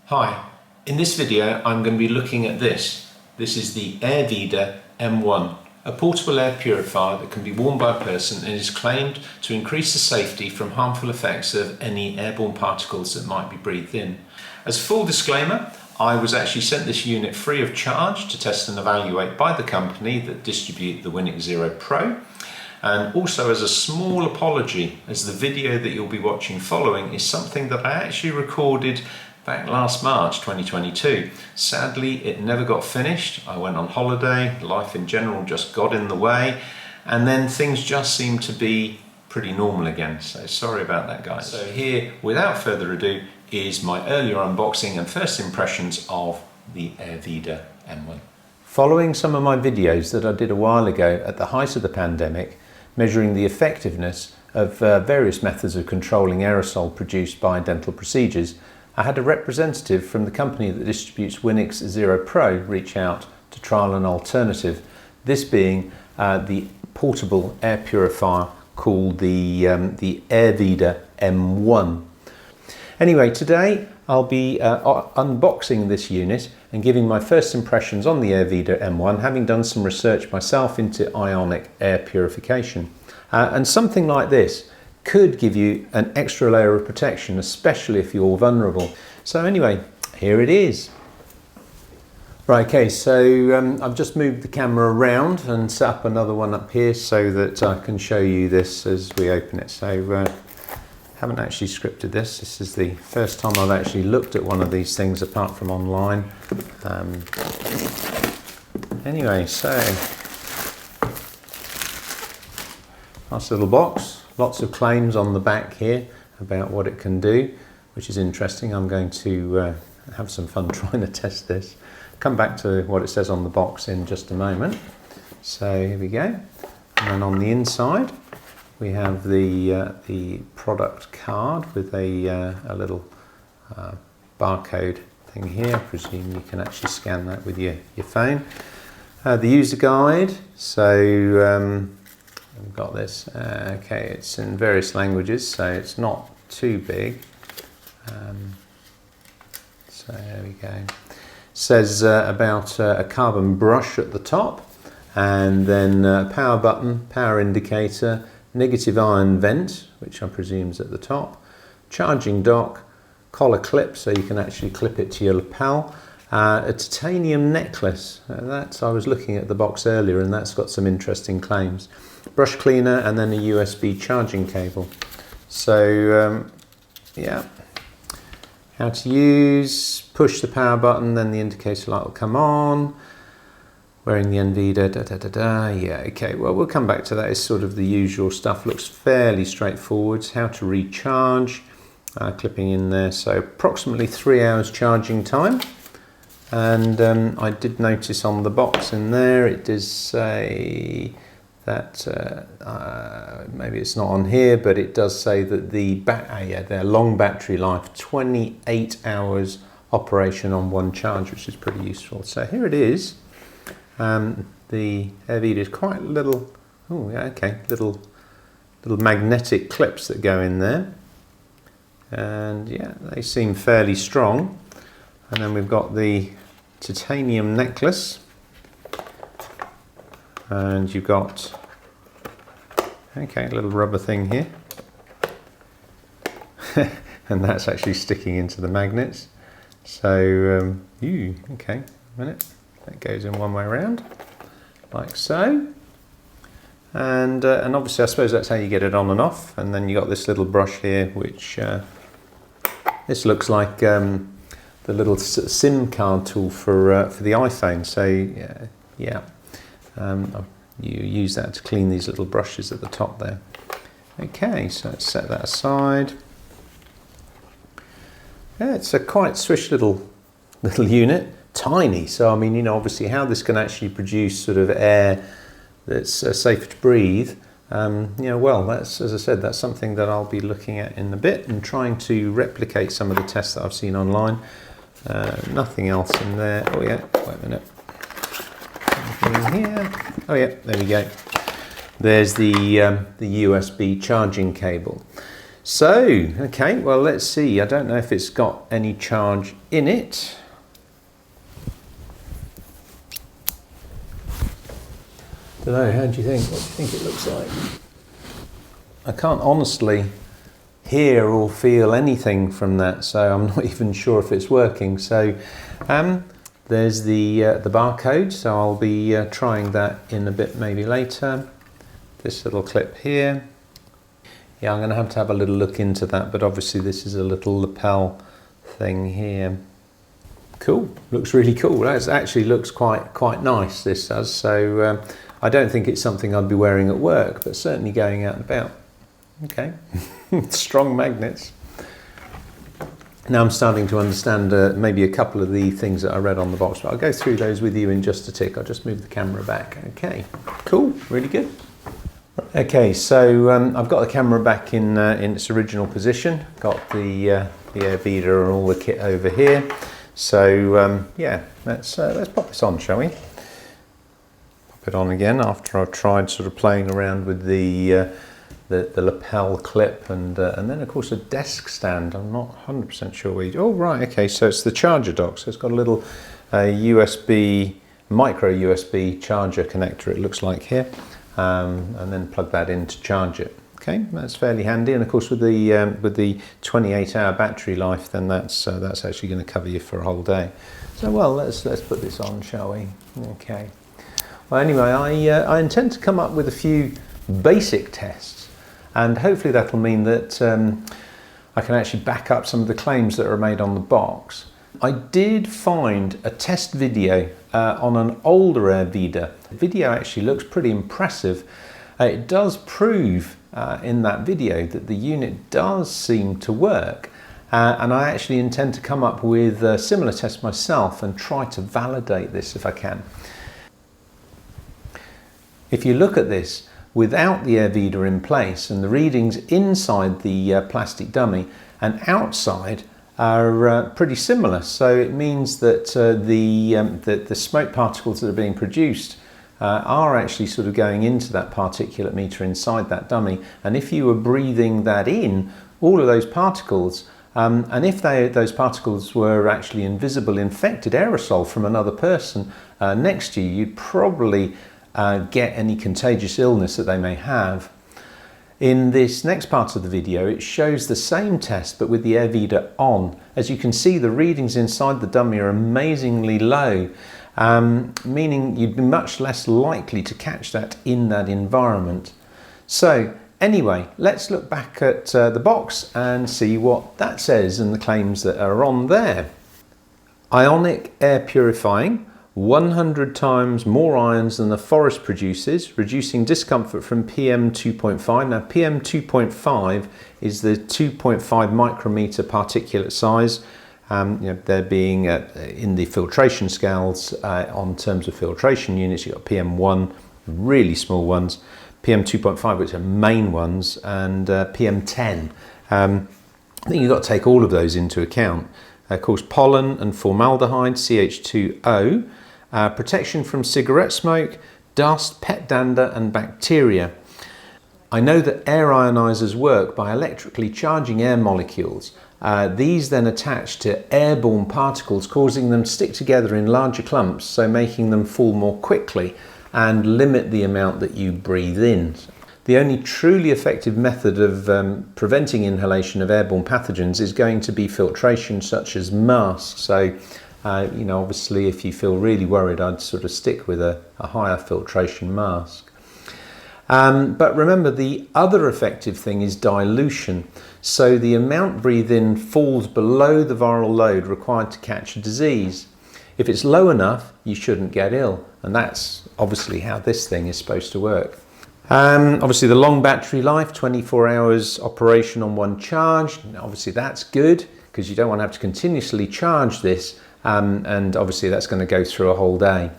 Hi, in this video I'm going to be looking at this. This is the Airvida M1, a portable air purifier that can be worn by a person and is claimed to increase the safety from harmful effects of any airborne particles that might be breathed in. As a full disclaimer, I was actually sent this unit free of charge to test and evaluate by the company that distribute the Winix Zero Pro. And also as a small apology, as the video that you'll be watching following is something that I actually recorded back last March 2022. Sadly, it never got finished. I went on holiday, life in general just got in the way, and then things just seemed to be pretty normal again. So sorry about that, guys. So here, without further ado, is my earlier unboxing and first impressions of the Airvida M1. Following some of my videos that I did a while ago at the height of the pandemic, measuring the effectiveness of various methods of controlling aerosol produced by dental procedures, I had a representative from the company that distributes Winix Zero Pro reach out to trial an alternative, this being the portable air purifier called the Airvida M1. Anyway, today I'll be unboxing this unit and giving my first impressions on the Airvida M1, having done some research myself into ionic air purification. And something like this could give you an extra layer of protection, especially if you're vulnerable. So anyway, here it is. Right, okay, so I've just moved the camera around and set up another one up here so that I can show you this as we open it. So haven't actually scripted this. This is the first time I've actually looked at one of these things apart from online. Anyway, so nice little box. Lots of claims on the back here about what it can do, which is interesting. I'm going to have some fun trying to test this. Come back to what it says on the box in just a moment. So here we go. And then on the inside, we have the product card with a little barcode thing here. I presume you can actually scan that with your phone. The user guide. So we've got this. Okay, it's in various languages, so it's not too big. So there we go. It says about a carbon brush at the top, and then power button, power indicator, negative ion vent, which I presume is at the top, charging dock, collar clip, so you can actually clip it to your lapel, a titanium necklace. I was looking at the box earlier, and that's got some interesting claims. Brush cleaner, and then a USB charging cable. So yeah, how to use: push the power button, then the indicator light will come on. Wearing the Airvida, yeah, okay, well, we'll come back to that. It's sort of the usual stuff. Looks fairly straightforward. How to recharge, clipping in there. So approximately 3 hours charging time. And I did notice on the box in there, it does say that, maybe it's not on here, but it does say that their long battery life, 28 hours operation on one charge, which is pretty useful. So here it is. The Airvida is quite little, oh yeah, okay, little magnetic clips that go in there. And yeah, they seem fairly strong. And then we've got the titanium necklace. And you've got, okay, a little rubber thing here. And that's actually sticking into the magnets. So, okay, a minute. That goes in one way around, like so. And obviously I suppose that's how you get it on and off. And then you got this little brush here, which, this looks like the little SIM card tool for the iPhone. So, yeah. You use that to clean these little brushes at the top there. Okay, so let's set that aside. Yeah, it's a quite swish little unit, tiny. So I mean, you know, obviously how this can actually produce sort of air that's safe to breathe. You know, well, that's, as I said, that's something that I'll be looking at in a bit and trying to replicate some of the tests that I've seen online. Nothing else in there. Oh yeah, wait a minute. In here. Oh yeah, there we go. There's the USB charging cable. So, okay, well, let's see. I don't know if it's got any charge in it. Don't know, how do you think? What do you think it looks like? I can't honestly hear or feel anything from that, so I'm not even sure if it's working. So there's the barcode, so I'll be trying that in a bit maybe later. This little clip here. Yeah, I'm going to have a little look into that, but obviously this is a little lapel thing here. Cool, looks really cool. That actually looks quite nice, this does. So I don't think it's something I'd be wearing at work, but certainly going out and about. Okay, strong magnets. Now I'm starting to understand maybe a couple of the things that I read on the box, but I'll go through those with you in just a tick. I'll just move the camera back. Okay, cool, really good. Okay, so I've got the camera back in its original position. Got the Airvida and all the kit over here. So yeah, let's pop this on, shall we? Pop it on again after I've tried sort of playing around with the lapel clip and then of course a desk stand. I'm not 100% sure where you... Oh right, okay, so it's the charger dock. So it's got a little USB, micro USB charger connector, it looks like here, and then plug that in to charge it. Okay, that's fairly handy, and of course with the 28-hour battery life, then that's actually going to cover you for a whole day. So well, let's put this on, shall we? Okay. Well, anyway, I intend to come up with a few basic tests, and hopefully that'll mean that I can actually back up some of the claims that are made on the box. I did find a test video on an older Airvida. The video actually looks pretty impressive. It does prove in that video that the unit does seem to work, and I actually intend to come up with a similar test myself and try to validate this if I can. If you look at this without the Airvida in place, and the readings inside the plastic dummy and outside are pretty similar, so it means that the smoke particles that are being produced are actually sort of going into that particulate meter inside that dummy, and if you were breathing that in, all of those particles, and if those particles were actually invisible infected aerosol from another person next to you, you'd probably get any contagious illness that they may have. In this next part of the video, it shows the same test but with the Airvida on. As you can see, the readings inside the dummy are amazingly low, meaning you'd be much less likely to catch that in that environment. So anyway, let's look back at the box and see what that says and the claims that are on there. Ionic air purifying, 100 times more ions than the forest produces, reducing discomfort from PM 2.5. Now PM 2.5 is the 2.5 micrometer particulate size. They're being in the filtration scales on terms of filtration units. You've got PM1, really small ones, PM 2.5, which are main ones, and PM10. I think you've got to take all of those into account. Of course, pollen and formaldehyde, CH2O, protection from cigarette smoke, dust, pet dander and bacteria. I know that air ionizers work by electrically charging air molecules. These then attach to airborne particles, causing them to stick together in larger clumps, so making them fall more quickly and limit the amount that you breathe in. The only truly effective method of preventing inhalation of airborne pathogens is going to be filtration, such as masks. So, obviously if you feel really worried, I'd sort of stick with a higher filtration mask. But remember, the other effective thing is dilution. So the amount breathed in falls below the viral load required to catch a disease. If it's low enough, you shouldn't get ill. And that's obviously how this thing is supposed to work. Obviously the long battery life, 24 hours operation on one charge. Obviously that's good, because you don't want to have to continuously charge this, and obviously that's going to go through a whole day.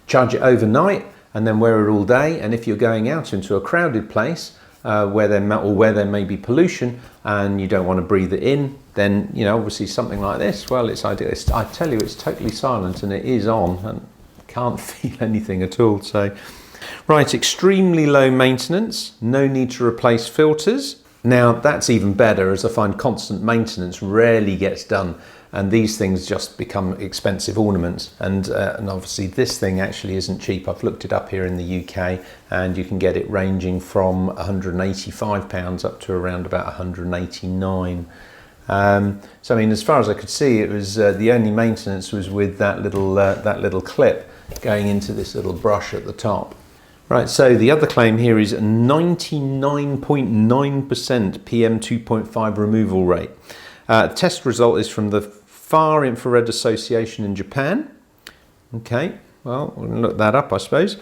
Charge it overnight and then wear it all day, and if you're going out into a crowded place where there may be pollution and you don't want to breathe it in, then obviously something like this, well, it's ideal. I tell you, it's totally silent and it is on and can't feel anything at all. So right, extremely low maintenance, no need to replace filters, Now that's even better, as I find constant maintenance rarely gets done, and these things just become expensive ornaments. And obviously this thing actually isn't cheap. I've looked it up here in the UK, and you can get it ranging from £185 up to around about 189. So I mean, as far as I could see, it was the only maintenance was with that little clip going into this little brush at the top. Right, so the other claim here is 99.9% PM2.5 removal rate. Test result is from the Far Infrared Association in Japan. Okay, well, we'll look that up, I suppose.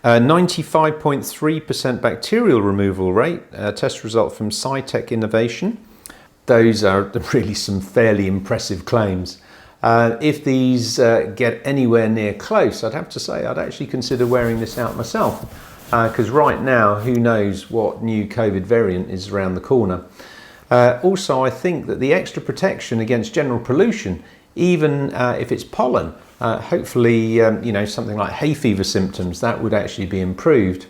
95.3% bacterial removal rate. Test result from SciTech Innovation. Those are really some fairly impressive claims. If these get anywhere near close, I'd have to say I'd actually consider wearing this out myself, because right now, who knows what new COVID variant is around the corner. Also, I think that the extra protection against general pollution, even if it's pollen, hopefully, you know, something like hay fever symptoms, that would actually be improved.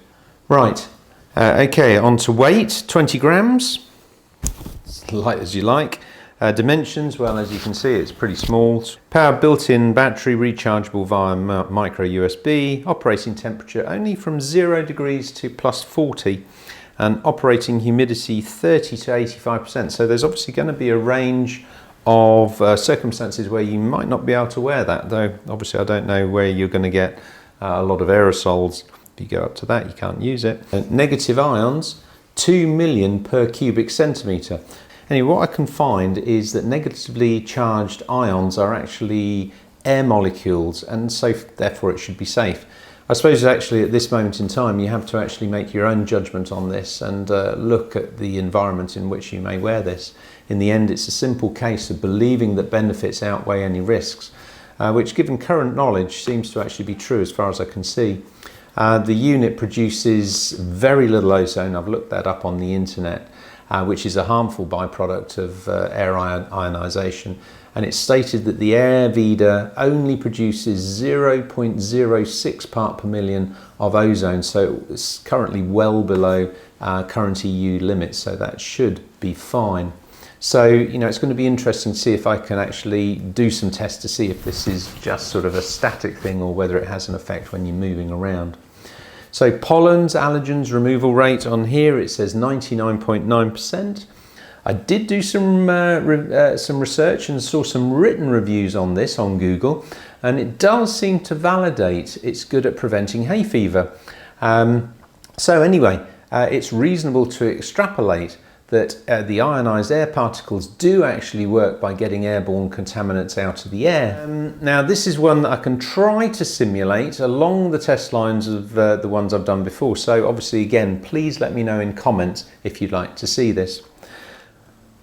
Right, okay, on to weight, 20 grams, as light as you like. Dimensions, well, as you can see, it's pretty small. Power built-in battery, rechargeable via micro USB. Operating temperature only from 0 degrees to +40, and operating humidity 30 to 85%. So there's obviously going to be a range of circumstances where you might not be able to wear that, though obviously I don't know where you're going to get a lot of aerosols. If you go up to that, you can't use it. Negative ions, 2 million per cubic centimetre. Anyway, what I can find is that negatively charged ions are actually air molecules, and so therefore it should be safe. I suppose actually at this moment in time you have to actually make your own judgment on this and look at the environment in which you may wear this. In the end, it's a simple case of believing that benefits outweigh any risks, which given current knowledge seems to actually be true as far as I can see. The unit produces very little ozone. I've looked that up on the internet. Which is a harmful byproduct of air ionisation, and it's stated that the Airvida only produces 0.06 part per million of ozone, so it's currently well below current EU limits, so that should be fine. So, you know, it's going to be interesting to see if I can actually do some tests to see if this is just sort of a static thing or whether it has an effect when you're moving around. So pollens, allergens, removal rate on here, it says 99.9%. I did do some research and saw some written reviews on this on Google, and it does seem to validate it's good at preventing hay fever. So anyway, it's reasonable to extrapolate that the ionised air particles do actually work by getting airborne contaminants out of the air. Now this is one that I can try to simulate along the test lines of the ones I've done before. So obviously again, please let me know in comments if you'd like to see this.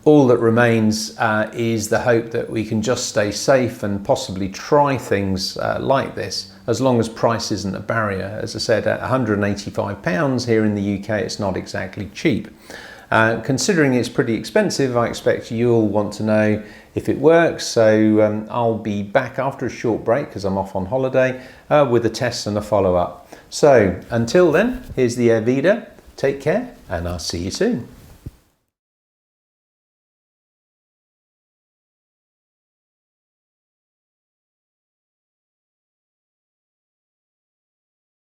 All that remains is the hope that we can just stay safe and possibly try things like this, as long as price isn't a barrier. As I said, at £185 here in the UK, it's not exactly cheap. Considering it's pretty expensive, I expect you'll want to know if it works, so I'll be back after a short break because I'm off on holiday with a test and a follow-up. So until then, here's the Airvida. Take care, and I'll see you soon.